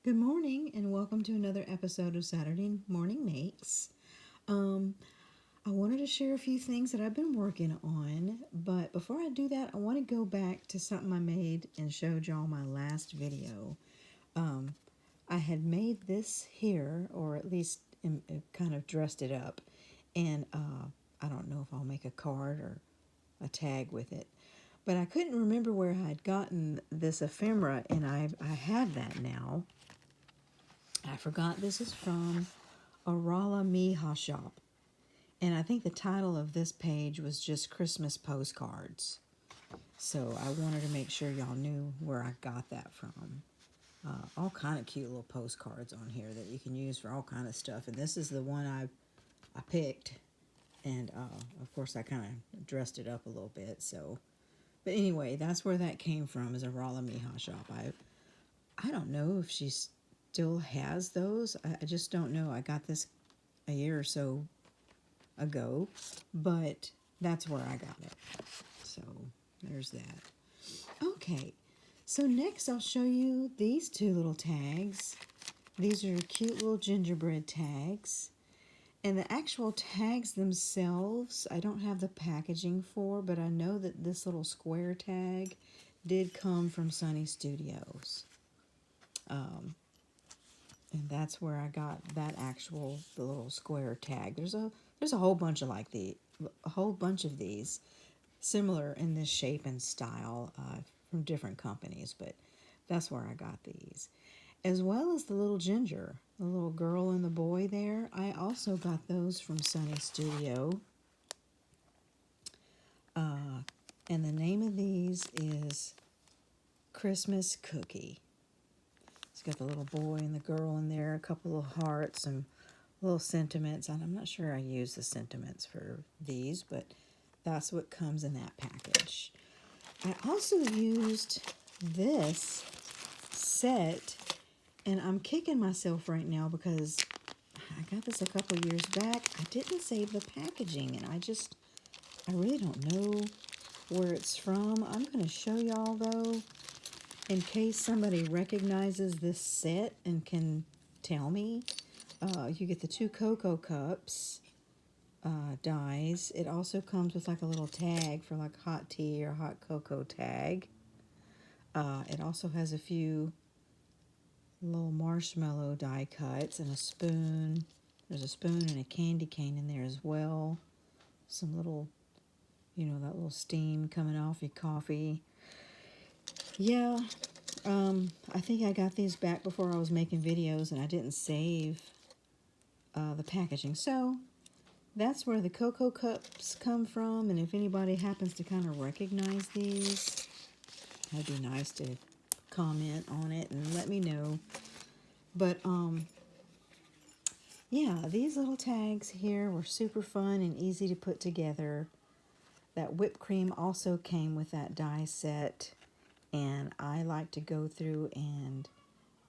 Good morning and welcome to another episode of Saturday Morning Makes. Um, I wanted to share a few things that I've been working on, but before I do that, I want to go back to something I made and showed y'all my last video. Um, I had made this here, or at least kind of dressed it up, and I don't know if I'll make a card or a tag with it, but I couldn't remember where I had gotten this ephemera, and I have that now. I forgot this is from Arala Miha Shop. And I think the title of this page was just Christmas postcards. So I wanted to make sure y'all knew where I got that from. All kind of cute little postcards on here that you can use for all kind of stuff. And this is the one I picked. And of course I kind of dressed it up a little bit. But anyway, that's where that came from, is Arala Miha Shop. I don't know if she still has those. I just don't know. I got this a year or so ago, but that's where I got it. So there's that. Okay, so next I'll show you these two little tags. These are cute little gingerbread tags. And the actual tags themselves, I don't have the packaging for, but I know that this little square tag did come from Sunny Studios. And that's where I got that the little square tag. There's a whole bunch of a whole bunch of these similar in this shape and style from different companies, but that's where I got these. As well as the little ginger, the little girl and the boy there. I also got those from Sunny Studio. And the name of these is Christmas Cookie. It's got the little boy and the girl in there, a couple of hearts, and little sentiments. And I'm not sure I use the sentiments for these, but that's what comes in that package. I also used this set, and I'm kicking myself right now because I got this a couple years back. I didn't save the packaging, and I really don't know where it's from. I'm going to show y'all though, in case somebody recognizes this set and can tell me. You get the two cocoa cups dies. It also comes with like a little tag for like hot tea or hot cocoa tag. It also has a few little marshmallow die cuts and a spoon. There's a spoon and a candy cane in there as well. Some little, that little steam coming off your coffee. Yeah, I think I got these back before I was making videos and I didn't save the packaging. So that's where the cocoa cups come from. And if anybody happens to kind of recognize these, that'd be nice to comment on it and let me know. But yeah, these little tags here were super fun and easy to put together. That whipped cream also came with that die set, and I like to go through and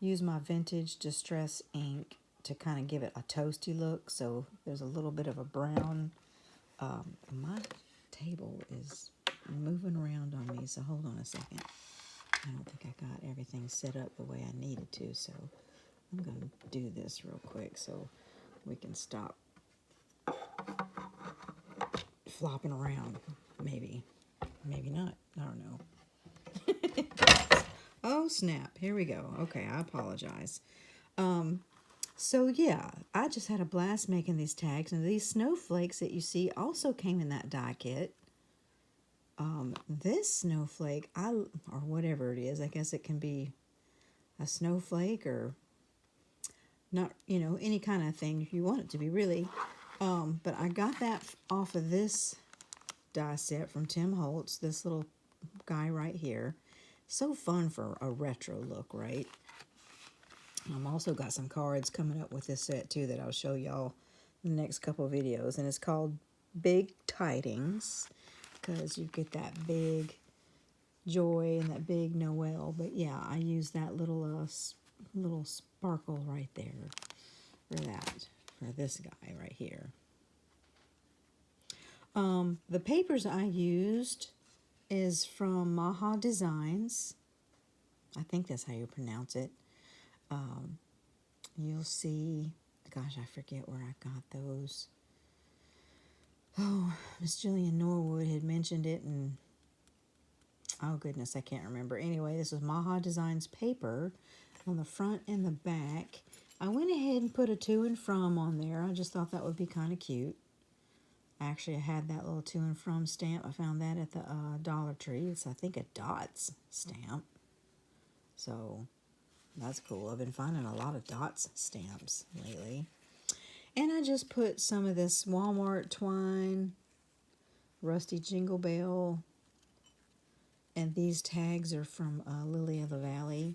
use my vintage distress ink to kind of give it a toasty look. So there's a little bit of a brown. My table is moving around on me, so hold on a second. I don't think I got everything set up the way I needed to, so I'm going to do this real quick so we can stop flopping around. Maybe not. I don't know. Oh snap, here we go. Okay, I apologize. So yeah, I just had a blast making these tags, and these snowflakes that you see also came in that die kit. This snowflake, or whatever it is, I guess it can be a snowflake or not, any kind of thing if you want it to be, really. But I got that off of this die set from Tim Holtz, this little guy right here. So fun for a retro look, right? I've also got some cards coming up with this set too that I'll show y'all in the next couple of videos. And it's called Big Tidings because you get that big joy and that big Noel. But yeah, I use that little sparkle right there for this guy right here. The papers I used is from Maha Designs. I think that's how you pronounce it. You'll see, gosh, I forget where I got those. Oh, Miss Jillian Norwood had mentioned it, and oh goodness, I can't remember. Anyway, this is Maha Designs paper on the front and the back. I went ahead and put a to and from on there. I just thought that would be kind of cute. Actually, I had that little to and from stamp. I found that at the Dollar Tree. It's, I think, a dots stamp. So that's cool. I've been finding a lot of dots stamps lately. And I just put some of this Walmart twine, Rusty Jingle Bell, and these tags are from Lily of the Valley.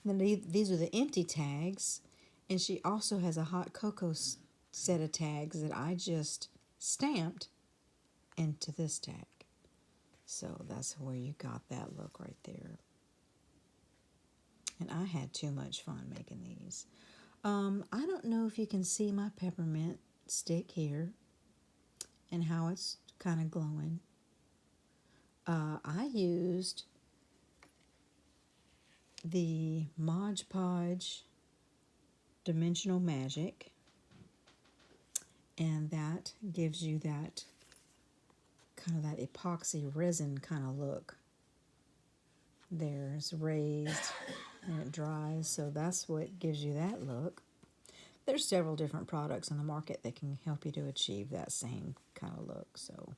Then these are the empty tags, and she also has a hot cocoa set of tags that I just stamped into this tag. So that's where you got that look right there. And I had too much fun making these. I don't know if you can see my peppermint stick here and how it's kind of glowing. I used the Mod Podge Dimensional Magic, and that gives you that kind of that epoxy resin kind of look. There's raised and it dries, so that's what gives you that look. There's several different products on the market that can help you to achieve that same kind of look. So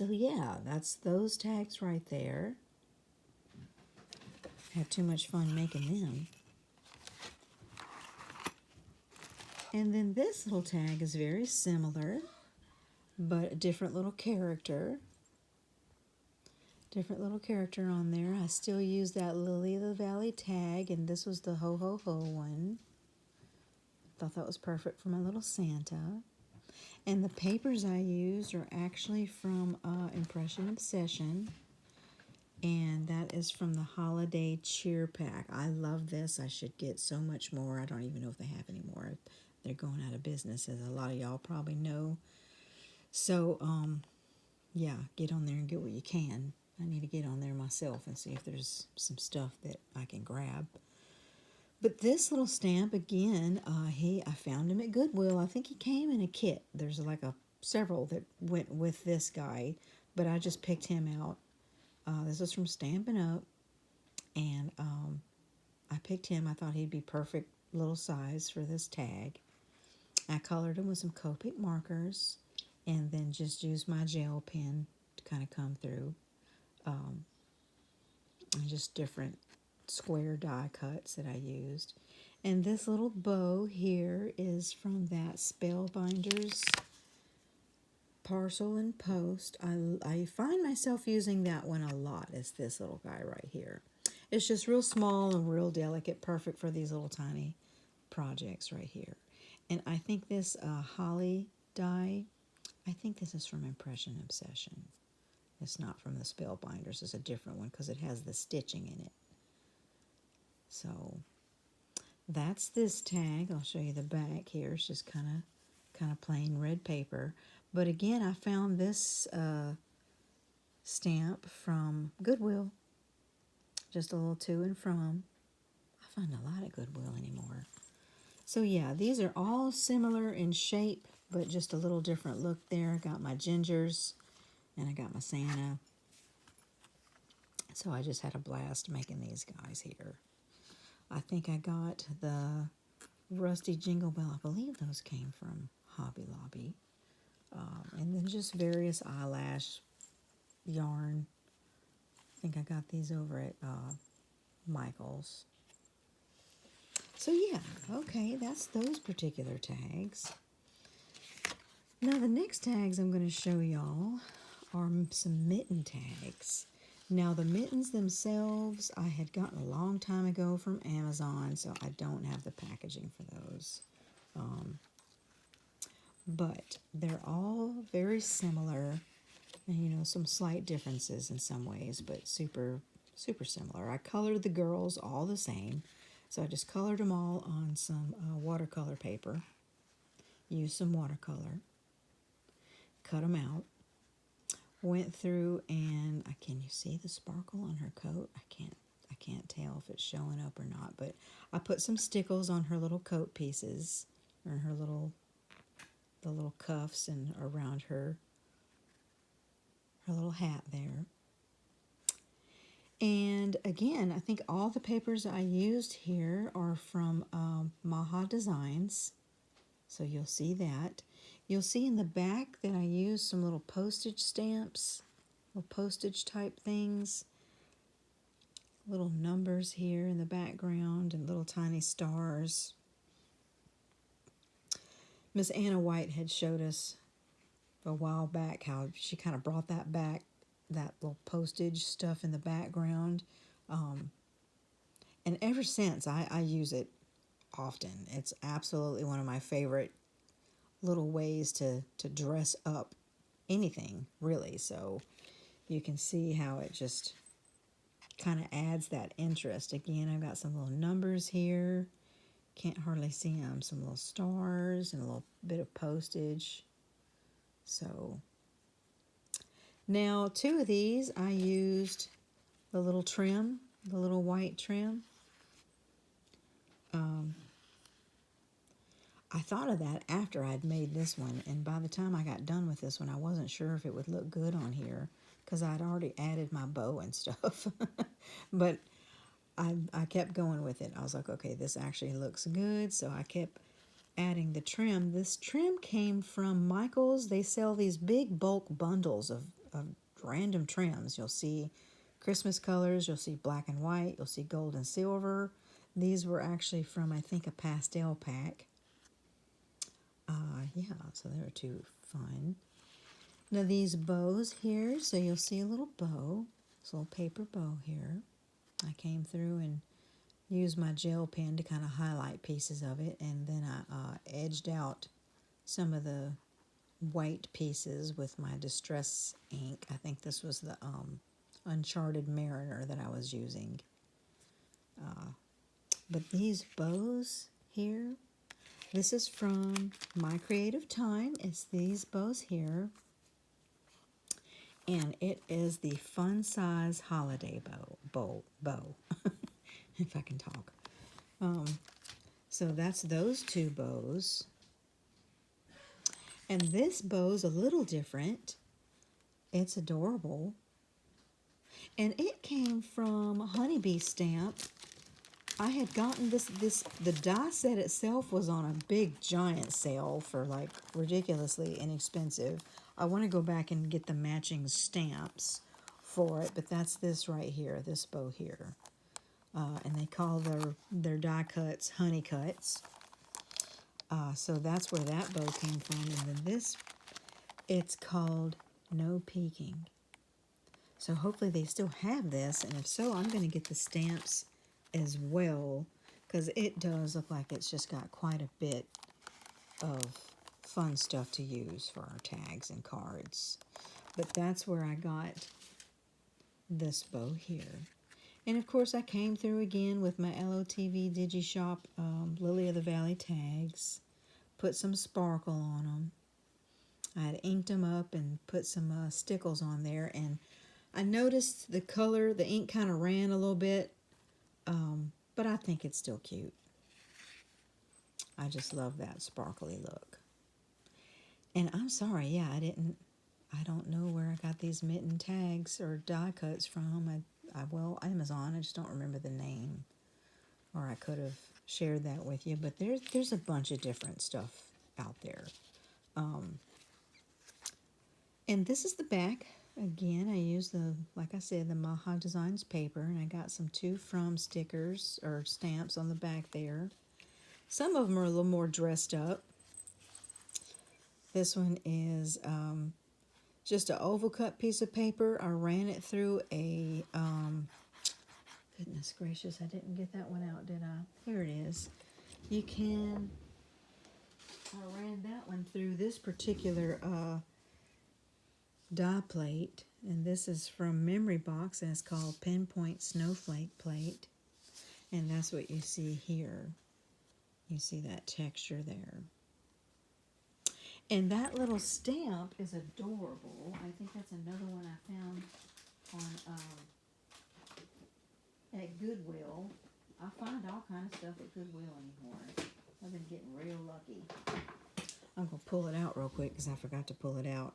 yeah, that's those tags right there. Had too much fun making them. And then this little tag is very similar, but a different little character. Different little character on there. I still use that Lily of the Valley tag, and this was the Ho Ho Ho one. Thought that was perfect for my little Santa. And the papers I used are actually from Impression Obsession, and that is from the Holiday Cheer Pack. I love this. I should get so much more. I don't even know if they have any more. They're going out of business, as a lot of y'all probably know. So, yeah, get on there and get what you can. I need to get on there myself and see if there's some stuff that I can grab. But this little stamp, again, I found him at Goodwill. I think he came in a kit. There's like several that went with this guy, but I just picked him out. This is from Stampin' Up, and I picked him. I thought he'd be perfect little size for this tag. I colored him with some Copic markers, and then just used my gel pen to kind of come through. And just different square die cuts that I used. And this little bow here is from that Spellbinders Parcel and Post. I find myself using that one a lot, as this little guy right here. It's just real small and real delicate, perfect for these little tiny projects right here. And I think this holly die, I think this is from Impression Obsession. It's not from the Spellbinders. It's a different one because it has the stitching in it. So that's this tag. I'll show you the back here. It's just kind of plain red paper. But again, I found this stamp from Goodwill. Just a little to and from. I find a lot at Goodwill anymore. So yeah, these are all similar in shape, but just a little different look there. I got my gingers and I got my Santa. So I just had a blast making these guys here. I think I got the Rusty Jingle Bell. I believe those came from Hobby Lobby. And then just various eyelash yarn. I think I got these over at Michael's. So yeah, okay, that's those particular tags. Now the next tags I'm going to show y'all are some mitten tags. Now the mittens themselves I had gotten a long time ago from Amazon, so I don't have the packaging for those. But they're all very similar, and you know, some slight differences in some ways, but super similar. I colored the girls all the same, so I just colored them all on some watercolor paper. Used some watercolor, cut them out, went through, and can you see the sparkle on her coat? I can't tell. tell if it's showing up or not. But I put some stickles on her little coat pieces, or her the little cuffs, and around her little hat there. And again, I think all the papers I used here are from Maha Designs. So you'll see that. You'll see in the back that I used some little postage stamps, little postage type things, little numbers here in the background, and little tiny stars. Miss Anna White had showed us a while back how she kind of brought that back, that little postage stuff in the background. And ever since, I use it often. It's absolutely one of my favorite little ways to dress up anything, really. So you can see how it just kind of adds that interest. Again, I've got some little numbers here. Can't hardly see them. Some little stars and a little bit of postage. So now 2 of these I used the little trim, the little white trim. I thought of that after I'd made this one, and by the time I got done with this one, I wasn't sure if it would look good on here because I'd already added my bow and stuff. But I kept going with it. I was like, okay, this actually looks good, so I kept adding the trim. This trim came from Michaels. They sell these big bulk bundles of random trims. You'll see Christmas colors, you'll see black and white, you'll see gold and silver. These were actually from, I think, a pastel pack. Yeah, so they were 2 fun. Now these bows here, so you'll see a little bow, this little paper bow here. I came through and used my gel pen to kind of highlight pieces of it, and then I edged out some of the white pieces with my Distress ink. I think this was the Uncharted Mariner that I was using. But these bows here, this is from My Creative Time. It's these bows here. And it is the Fun Size Holiday bow. If I can talk. So that's those 2 bows. And this bow's a little different. It's adorable. And it came from Honeybee Stamp. I had gotten the die set itself was on a big giant sale for like ridiculously inexpensive. I want to go back and get the matching stamps for it, but that's this right here, this bow here. And they call their die cuts honey cuts. So that's where that bow came from. And then this, it's called No Peeking. So hopefully they still have this, and if so, I'm going to get the stamps as well, because it does look like it's just got quite a bit of fun stuff to use for our tags and cards. But that's where I got this bow here. And of course I came through again with my LOTV DigiShop Lily of the Valley tags, put some sparkle on them. I had inked them up and put some stickles on there, and I noticed the color, the ink kind of ran a little bit, but I think it's still cute. I just love that sparkly look. And I'm sorry, yeah, I don't know where I got these mitten tags or die cuts from. Well, Amazon, I just don't remember the name. Or I could have shared that with you, but there's a bunch of different stuff out there. And this is the back. Again, I used like I said, the Maha Designs paper, and I got some To From stickers or stamps on the back there. Some of them are a little more dressed up. This one is just an oval cut piece of paper. I ran it through a, goodness gracious, I didn't get that one out, did I? Here it is. I ran that one through this particular die plate, and this is from Memory Box, and it's called Pinpoint Snowflake Plate, and that's what you see here. You see that texture there. And that little stamp is adorable. I think that's another one I found on at Goodwill. I find all kind of stuff at Goodwill anymore. I've been getting real lucky. I'm going to pull it out real quick because I forgot to pull it out.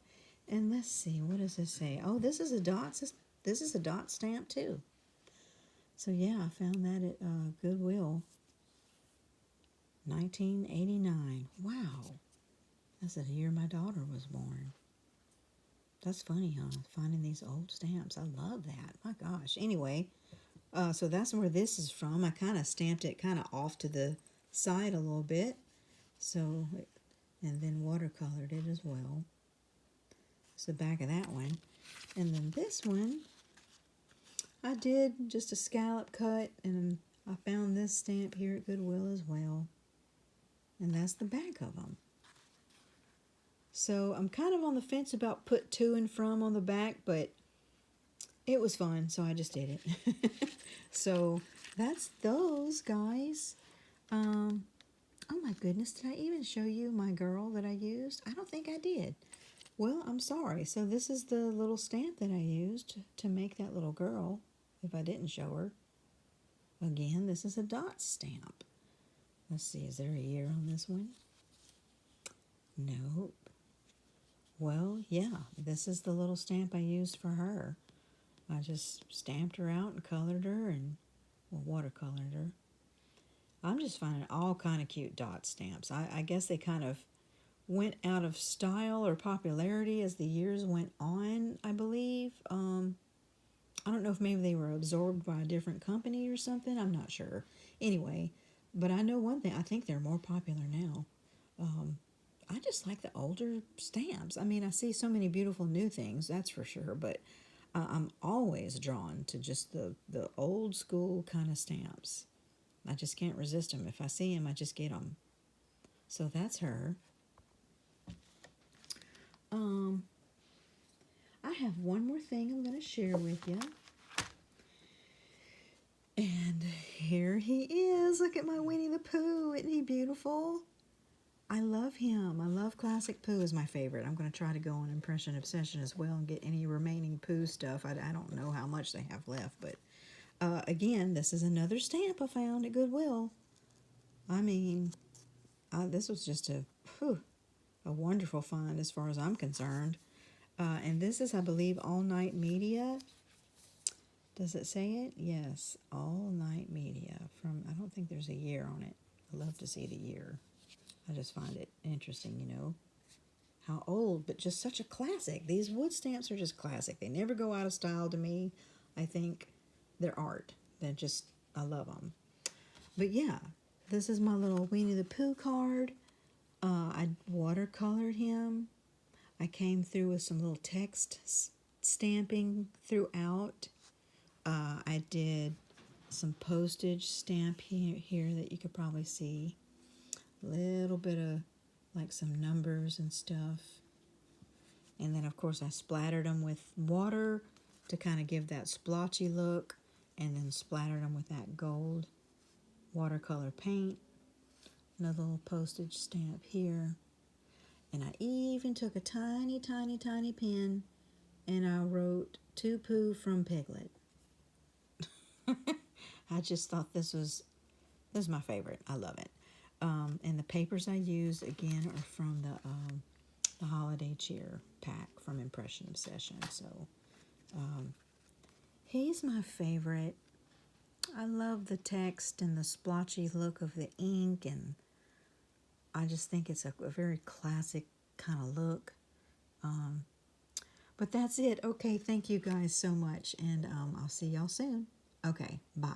And let's see, what does this say? Oh, this is a dot. This is a dot stamp too. So yeah, I found that at Goodwill. 1989. Wow. That's the year my daughter was born. That's funny, huh? Finding these old stamps. I love that. My gosh. Anyway, so that's where this is from. I kind of stamped it kind of off to the side a little bit. So, and then watercolored it as well. It's the back of that one. And then this one, I did just a scallop cut, and I found this stamp here at Goodwill as well. And that's the back of them. So I'm kind of on the fence about put to and from on the back, but it was fun, so I just did it. So that's those, guys. Oh my goodness, did I even show you my girl that I used? I don't think I did. Well, I'm sorry. So this is the little stamp that I used to make that little girl, if I didn't show her. Again, this is a dot stamp. Let's see, is there a year on this one? Nope. Well, yeah, this is the little stamp I used for her. I just stamped her out and colored her and watercolored her. I'm just finding all kind of cute dot stamps. I guess they kind of went out of style or popularity as the years went on, I believe. I don't know if maybe they were absorbed by a different company or something. I'm not sure. Anyway, but I know one thing. I think they're more popular now. I just like the older stamps. I mean, I see so many beautiful new things, that's for sure, but I'm always drawn to just the old school kind of stamps. I just can't resist them. If I see them, I just get them. So that's her. I have one more thing I'm going to share with you. And here he is. Look at my Winnie the Pooh. Isn't he beautiful? I love him. I love Classic Pooh is my favorite. I'm going to try to go on Impression Obsession as well and get any remaining Pooh stuff. I don't know how much they have left, but again, this is another stamp I found at Goodwill. I mean, this was just a wonderful find as far as I'm concerned. And this is, I believe, All Night Media. Does it say it? Yes, All Night Media. I don't think there's a year on it. I'd love to see the year. I just find it interesting, you know, how old, but just such a classic. These wood stamps are just classic. They never go out of style to me. I think they're art. I love them. But yeah, this is my little Winnie the Pooh card. I watercolored him. I came through with some little text stamping throughout. I did some postage stamp here that you could probably see. Little bit of like some numbers and stuff. And then of course I splattered them with water to kind of give that splotchy look, and then splattered them with that gold watercolor paint. Another little postage stamp here. And I even took a tiny, tiny, tiny pen and I wrote "To Pooh from Piglet." I just thought this is my favorite. I love it. And the papers I use, again, are from the Holiday Cheer pack from Impression Obsession. So he's my favorite. I love the text and the splotchy look of the ink, and I just think it's a very classic kind of look. But that's it. Okay, thank you guys so much, and I'll see y'all soon. Okay, bye.